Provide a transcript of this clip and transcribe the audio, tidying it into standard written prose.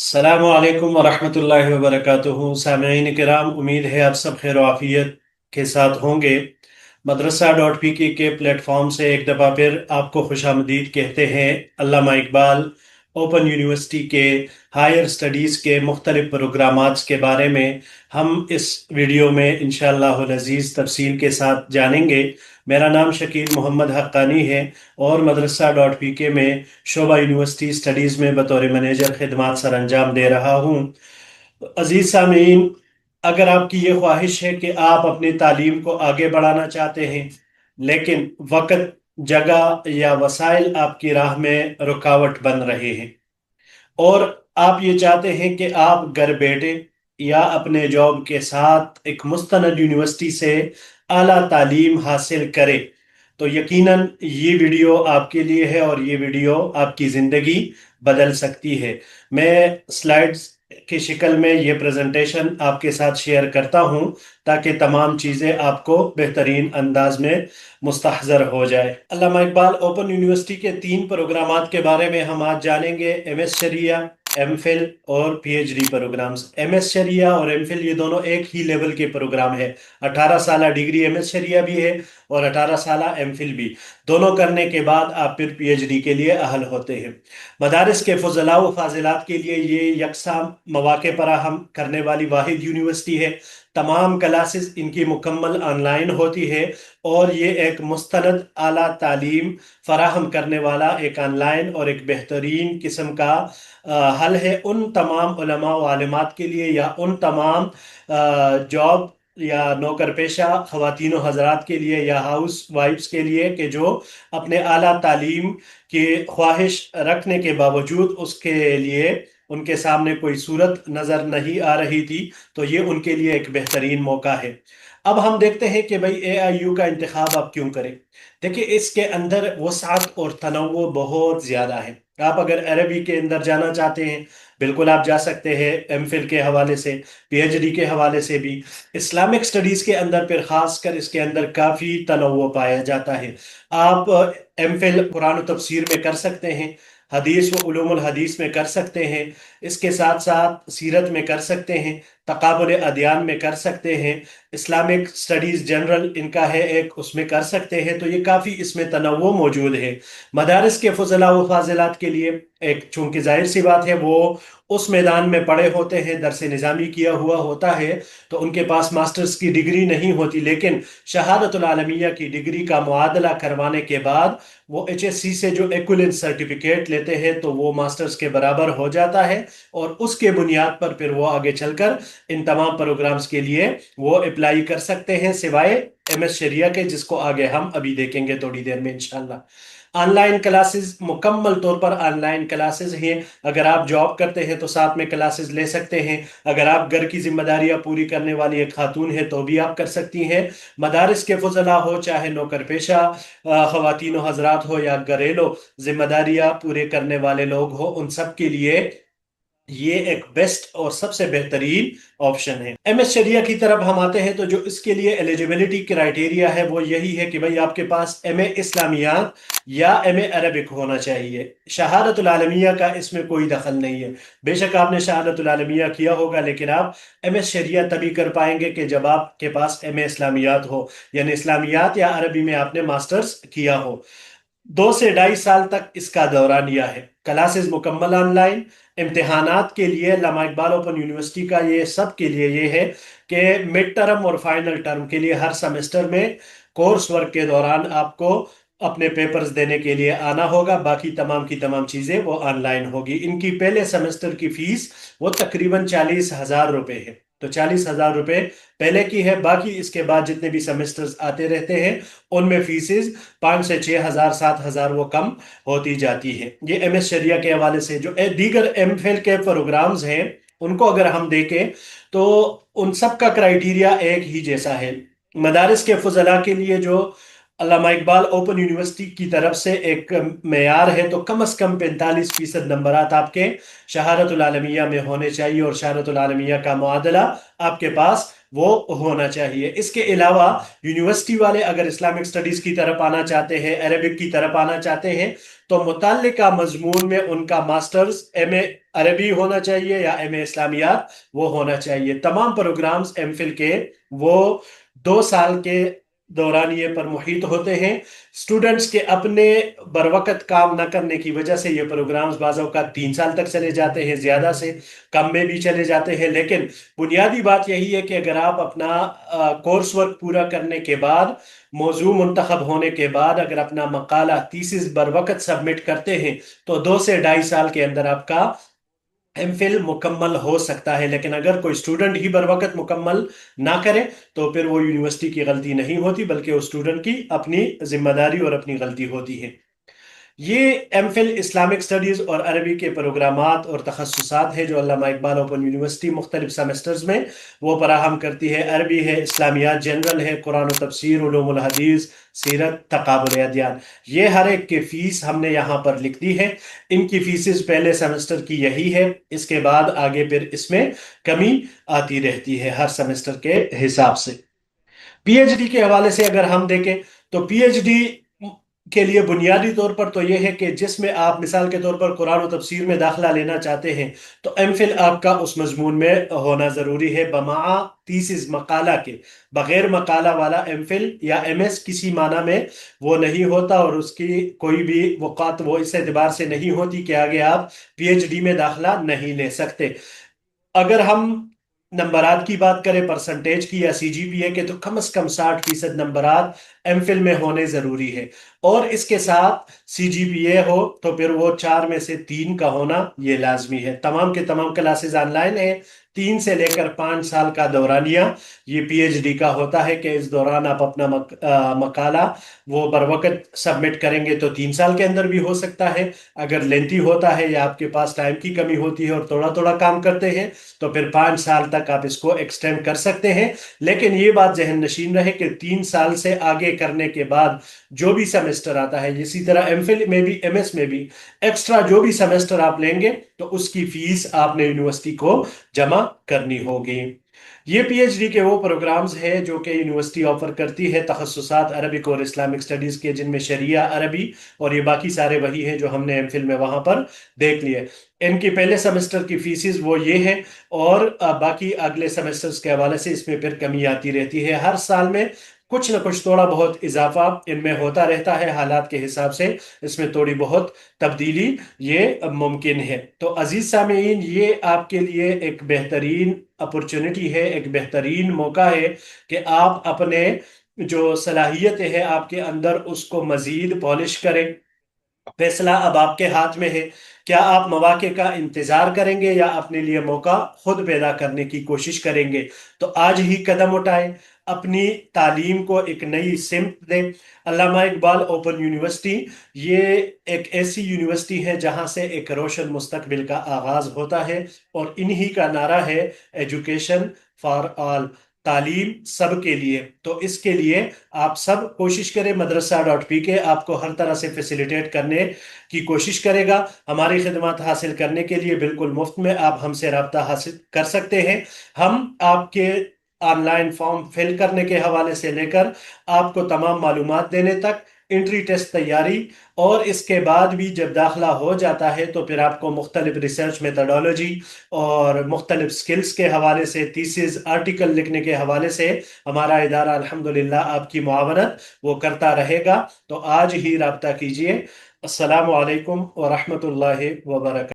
अस्सलामुअलैकुम वरहमतुल्लाहि वबरकातुहू। सामईन किराम, उम्मीद है आप सब खैर आफियत के साथ होंगे। मदरसा डॉट पी के प्लेटफॉर्म से एक दफ़ा फिर आपको खुशामदीद कहते हैं। अल्लामा इकबाल ओपन यूनिवर्सिटी के हायर स्टडीज़ के मुख्तलिफ प्रोग्रामात के बारे में हम इस वीडियो में इंशाअल्लाह अज़ीज़ तफसील के साथ जानेंगे। मेरा नाम शकील मोहम्मद हक्कानी है और मदरसा डॉट पी के में शोबा यूनिवर्सिटी स्टडीज़ में बतौर मैनेजर खिदमात सर अंजाम दे रहा हूँ। अजीज सामीन, अगर आपकी ये ख्वाहिश है कि आप अपनी तालीम को आगे बढ़ाना चाहते हैं लेकिन वक्त, जगह या वसाइल आपकी राह में रुकावट बन रहे हैं और आप ये चाहते हैं कि आप घर बैठे या अपने जॉब के साथ एक मुस्तनद यूनिवर्सिटी से आला तालीम हासिल करें, तो यकीनन ये वीडियो आपके लिए है और ये वीडियो आपकी ज़िंदगी बदल सकती है। मैं स्लाइड्स की शक्ल में ये प्रेजेंटेशन आपके साथ शेयर करता हूं ताकि तमाम चीज़ें आपको बेहतरीन अंदाज में मुस्तहज़र हो जाए। अल्लामा इकबाल ओपन यूनिवर्सिटी के 3 प्रोग्रामात के बारे में हम आज जानेंगे। एमएस शरिया, एम फिल और पीएचडी प्रोग्राम्स। एमएस शरिया और एम फिल ये दोनों एक ही लेवल के प्रोग्राम है। 18 साल डिग्री एमएस शरिया भी है और 18 साल एम फिल भी। दोनों करने के बाद आप फिर पीएचडी के लिए अहल होते हैं। मदारिस के फजला व फाजिलात के लिए ये यकसा मौके फराहम करने वाली वाहिद यूनिवर्सिटी है। तमाम क्लासेस इनकी मुकम्मल ऑनलाइन होती है और ये एक मुस्तनद आला तालीम फराहम करने वाला एक ऑनलाइन और एक बेहतरीन किस्म का हल है उन तमाम उलमा व आलिमात के लिए या उन तमाम जॉब या नौकर पेशा ख़वातीन व हज़रात के लिए या हाउस वाइफ्स के लिए कि जो अपने आला तालीम की ख्वाहिश रखने के बावजूद उसके लिए उनके सामने कोई सूरत नज़र नहीं आ रही थी, तो ये उनके लिए एक बेहतरीन मौका है। अब हम देखते हैं कि भाई एआईयू का इंतखाब आप क्यों करें। देखिए, इसके अंदर वसाअत और तनव्वु बहुत ज़्यादा है। आप अगर अरबी के अंदर जाना चाहते हैं, बिल्कुल आप जा सकते हैं एमफिल के हवाले से, पीएचडी के हवाले से भी। इस्लामिक स्टडीज़ के अंदर फिर ख़ासकर इसके अंदर काफ़ी तनव्वु पाया जाता है। आप एमफिल कुरान तफसीर में कर सकते हैं, हदीस व उलूमुल हदीस में कर सकते हैं, इसके साथ साथ सीरत में कर सकते हैं, तकाबुल अदयान में कर सकते हैं, इस्लामिक स्टडीज़ जनरल इनका है एक, उसमें कर सकते हैं। तो ये काफ़ी इसमें तनव्वु मौजूद है। मदारिस के फजला व फाजिलात के लिए एक, चूंकि जाहिर सी बात है वो उस मैदान में पड़े होते हैं, दरस निज़ामी किया हुआ होता है, तो उनके पास मास्टर्स की डिग्री नहीं होती, लेकिन शहादतुल आलमिया की डिग्री का मुआदला करवाने के बाद वो एचएससी से जो एक्विवेलेंस सर्टिफिकेट लेते हैं तो वो मास्टर्स के बराबर हो जाता है और उसके बुनियाद पर फिर वो आगे चलकर इन तमाम प्रोग्राम्स के लिए वो अप्लाई कर सकते हैं, सिवाय एमएस शरिया के, जिसको आगे हम अभी देखेंगे थोड़ी देर में इंशाल्लाह। ऑनलाइन क्लासेस, मुकम्मल तौर पर ऑनलाइन क्लासेस हैं। अगर आप जॉब करते हैं तो साथ में क्लासेस ले सकते हैं। अगर आप घर की जिम्मेदारियां पूरी करने वाली एक खातून है तो भी आप कर सकती हैं। मदारिस के फजला हो, चाहे नौकर पेशा ख़वातीन हजरात हो या घरेलू जिम्मेदारियां पूरे करने वाले लोग हो, उन सब के लिए ये एक बेस्ट और सबसे बेहतरीन ऑप्शन है। एमएस शरिया की तरफ हम आते हैं तो जो इसके लिए एलिजिबिलिटी क्राइटेरिया है वो यही है कि भाई आपके पास एमए इस्लामियात या एमए अरबिक होना चाहिए। शहादतुल आलमिया का इसमें कोई दखल नहीं है। बेशक आपने शहादतुल आलमिया किया होगा, लेकिन आप एमएस शरिया तभी कर पाएंगे कि जब आपके पास एमए इस्लामियात हो, यानी इस्लामियात या अरबी में आपने मास्टर्स किया हो। 2 से 2.5 साल तक इसका दौरानिया है। क्लासेस मुकम्मल ऑनलाइन। इम्तिहानात के लिए अल्लामा इकबाल ओपन यूनिवर्सिटी का ये सब के लिए ये है कि मिड टर्म और फाइनल टर्म के लिए हर सेमेस्टर में कोर्स वर्क के दौरान आपको अपने पेपर्स देने के लिए आना होगा। बाकी तमाम की तमाम चीज़ें वो ऑनलाइन होगी। इनकी पहले सेमेस्टर की फीस वो तकरीबन 40,000 रुपये है। तो 40,000 रुपये पहले की है। बाकी इसके बाद जितने भी सेमेस्टर्स आते रहते हैं उनमें फीसेस 5 से 6 हजार 7 हजार वो कम होती जाती है। ये एमएस शरिया के हवाले से। जो दीगर एमफिल के प्रोग्राम्स हैं उनको अगर हम देखें तो उन सब का क्राइटेरिया एक ही जैसा है। मदारिस के फजला के लिए जो अल्लामा इकबाल ओपन यूनिवर्सिटी की तरफ से एक मेयार है, तो कम से कम 45% नंबरात आपके शहादतुल आलमिया में होने चाहिए और शहादतुल आलमिया का मुआदला आपके पास وہ ہونا چاہیے۔ اس کے علاوہ یونیورسٹی والے اگر اسلامک اسٹڈیز کی طرف آنا چاہتے ہیں، عربک کی طرف آنا چاہتے ہیں، تو متعلقہ مضمون میں ان کا ماسٹرز ایم اے عربی ہونا چاہیے یا ایم اے اسلامیات وہ ہونا چاہیے۔ تمام پروگرامز ایم فل کے وہ 2 سال کے دورانیے پر محیط ہوتے ہیں۔ اسٹوڈنٹس کے اپنے بروقت کام نہ کرنے کی وجہ سے یہ پروگرامز بعض اوقات 3 سال تک چلے جاتے ہیں، زیادہ سے کم میں بھی چلے جاتے ہیں، لیکن بنیادی بات یہی ہے کہ اگر آپ اپنا کورس ورک پورا کرنے کے بعد، موضوع منتخب ہونے کے بعد اگر اپنا مقالہ تھیسس بروقت سبمٹ کرتے ہیں تو 2 سے 2.5 سال کے اندر آپ کا ایم فل مکمل ہو سکتا ہے۔ لیکن اگر کوئی اسٹوڈنٹ ہی بروقت مکمل نہ کرے تو پھر وہ یونیورسٹی کی غلطی نہیں ہوتی، بلکہ وہ اسٹوڈنٹ کی اپنی ذمہ داری اور اپنی غلطی ہوتی ہے۔ یہ ایم فل اسلامک سٹڈیز اور عربی کے پروگرامات اور تخصصات ہیں جو علامہ اقبال اوپن یونیورسٹی مختلف سیمسٹرز میں وہ فراہم کرتی ہے۔ عربی ہے، اسلامیات جنرل ہے، قرآن و تفسیر، علوم الحدیث، سیرت، تقابل ادیان، یہ ہر ایک کی فیس ہم نے یہاں پر لکھ دی ہے۔ ان کی فیسز پہلے سیمسٹر کی یہی ہے، اس کے بعد آگے پھر اس میں کمی آتی رہتی ہے ہر سیمسٹر کے حساب سے۔ پی ایچ ڈی کے حوالے سے اگر ہم دیکھیں تو پی ایچ ڈی کے لیے بنیادی طور پر تو یہ ہے کہ جس میں آپ مثال کے طور پر قرآن و تفسیر میں داخلہ لینا چاہتے ہیں تو ایم فل آپ کا اس مضمون میں ہونا ضروری ہے، بمع تیسس مقالہ کے۔ بغیر مقالہ والا ایم فل یا ایم ایس کسی معنی میں وہ نہیں ہوتا، اور اس کی کوئی بھی وقات وہ اس اعتبار سے نہیں ہوتی کہ آگے آپ پی ایچ ڈی میں داخلہ نہیں لے سکتے۔ اگر ہم نمبرات کی بات کریں، پرسنٹیج کی یا سی جی پی اے کے، تو کم از کم 60% نمبرات ایم فل میں ہونے ضروری ہے، اور اس کے ساتھ سی جی پی اے ہو تو پھر وہ 4 میں سے 3 کا ہونا یہ لازمی ہے۔ تمام کے تمام کلاسز آن لائن ہیں، 3 سے لے کر 5 سال کا دورانیہ یہ پی ایچ ڈی کا ہوتا ہے کہ اس دوران آپ اپنا مقالہ وہ بروقت سبمٹ کریں گے تو 3 سال کے اندر بھی ہو سکتا ہے۔ اگر لینتھی ہوتا ہے یا آپ کے پاس ٹائم کی کمی ہوتی ہے اور تھوڑا تھوڑا کام کرتے ہیں تو پھر 5 سال تک آپ اس کو ایکسٹینڈ کر سکتے ہیں۔ لیکن یہ بات ذہن نشین رہے کہ 3 سال سے آگے کرنے کے بعد جو بھی سیمسٹر آتا ہے، اسی طرح ایم فل میں بھی ایم ایس میں بھی ایکسٹرا جو بھی سیمسٹر آپ لیں گے تو اس کی فیس آپ نے یونیورسٹی کو جمع کرنی ہوگی۔ یہ پی ایچ ڈی کے وہ پروگرامز ہیں جو کہ یونیورسٹی آفر کرتی ہے، تخصصات عربک اور اسلامک سٹڈیز کے، جن میں شریعہ، عربی اور یہ باقی سارے وہی ہیں جو ہم نے ایم فل میں وہاں پر دیکھ لیے۔ ان کی پہلے سیمسٹر کی فیسز وہ یہ ہیں، اور باقی اگلے سیمسٹرز کے حوالے سے اس میں پھر کمی آتی رہتی ہے۔ ہر سال میں کچھ نہ کچھ تھوڑا بہت اضافہ ان میں ہوتا رہتا ہے، حالات کے حساب سے اس میں تھوڑی بہت تبدیلی یہ ممکن ہے۔ تو عزیز سامعین، یہ آپ کے لیے ایک بہترین اپرچونٹی ہے، ایک بہترین موقع ہے کہ آپ اپنے جو صلاحیتیں ہیں آپ کے اندر اس کو مزید پالش کریں۔ فیصلہ اب آپ کے ہاتھ میں ہے، کیا آپ مواقع کا انتظار کریں گے یا اپنے لیے موقع خود پیدا کرنے کی کوشش کریں گے؟ تو آج ہی قدم اٹھائیں، اپنی تعلیم کو ایک نئی سمت دیں۔ علامہ اقبال اوپن یونیورسٹی یہ ایک ایسی یونیورسٹی ہے جہاں سے ایک روشن مستقبل کا آغاز ہوتا ہے، اور انہی کا نعرہ ہے ایجوکیشن فار آل، تعلیم سب کے لیے۔ تو اس کے لیے آپ سب کوشش کریں، madrasa.pk آپ کو ہر طرح سے فیسیلیٹیٹ کرنے کی کوشش کرے گا۔ ہماری خدمات حاصل کرنے کے لیے بالکل مفت میں آپ ہم سے رابطہ حاصل کر سکتے ہیں۔ ہم آپ کے آن لائن فارم فل کرنے کے حوالے سے لے کر آپ کو تمام معلومات دینے تک، انٹری ٹیسٹ تیاری، اور اس کے بعد بھی جب داخلہ ہو جاتا ہے تو پھر آپ کو مختلف ریسرچ میتھڈالوجی اور مختلف سکلز کے حوالے سے، تھیسز، آرٹیکل لکھنے کے حوالے سے ہمارا ادارہ الحمدللہ آپ کی معاونت وہ کرتا رہے گا۔ تو آج ہی رابطہ کیجئے۔ السلام علیکم ورحمۃ اللہ وبرکاتہ۔